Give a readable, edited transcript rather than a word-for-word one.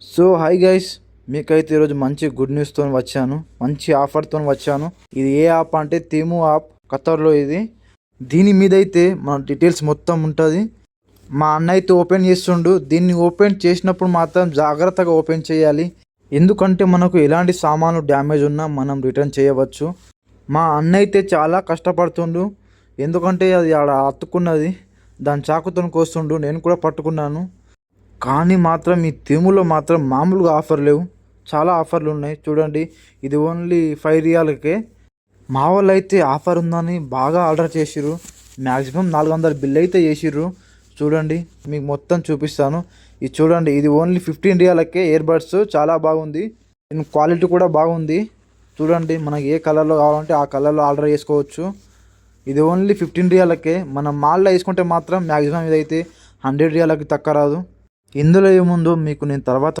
So hi guys, మీకైతే ఈరోజు మంచి గుడ్ న్యూస్తో వచ్చాను. మంచి ఆఫర్తో వచ్చాను. ఇది ఏ యాప్ అంటే తేము యాప్, ఖతర్లో ఇది. దీని మీద అయితే మన డీటెయిల్స్ మొత్తం ఉంటుంది. మా అన్న అయితే ఓపెన్ చేస్తుండు. దీన్ని ఓపెన్ చేసినప్పుడు మాత్రం జాగ్రత్తగా ఓపెన్ చేయాలి. ఎందుకంటే మనకు ఎలాంటి సామాను డ్యామేజ్ ఉన్నా మనం రిటర్న్ చేయవచ్చు. మా అన్న అయితే చాలా కష్టపడుతుండు. ఎందుకంటే అది ఆడ అతుక్కున్నది, దాని చాకుతో కోస్తుండు. నేను కూడా పట్టుకున్నాను. కానీ మాత్రం ఈ తేములో మాత్రం మామూలుగా ఆఫర్ లేవు, చాలా ఆఫర్లు ఉన్నాయి. చూడండి, ఇది ఓన్లీ 5 రియాలకే. మా వాళ్ళు అయితే ఆఫర్ ఉందని బాగా ఆర్డర్ చేసిర్రు. మ్యాక్సిమం 400 బిల్ అయితే చేసిర్రు. చూడండి, మీకు మొత్తం చూపిస్తాను. ఇది చూడండి, ఇది ఓన్లీ 15 రియాలకే. ఇయర్ బడ్స్ చాలా బాగుంది, క్వాలిటీ కూడా బాగుంది. చూడండి, మనకి ఏ కలర్లో కావాలంటే ఆ కలర్లో ఆర్డర్ చేసుకోవచ్చు. ఇది ఓన్లీ 15 రియాలకే. మనం మాల్లో వేసుకుంటే మాత్రం మ్యాక్సిమం ఇదైతే 100 రియాలకి తక్కువ రాదు. ఇందులో ఏముందో మీకు నేను తర్వాత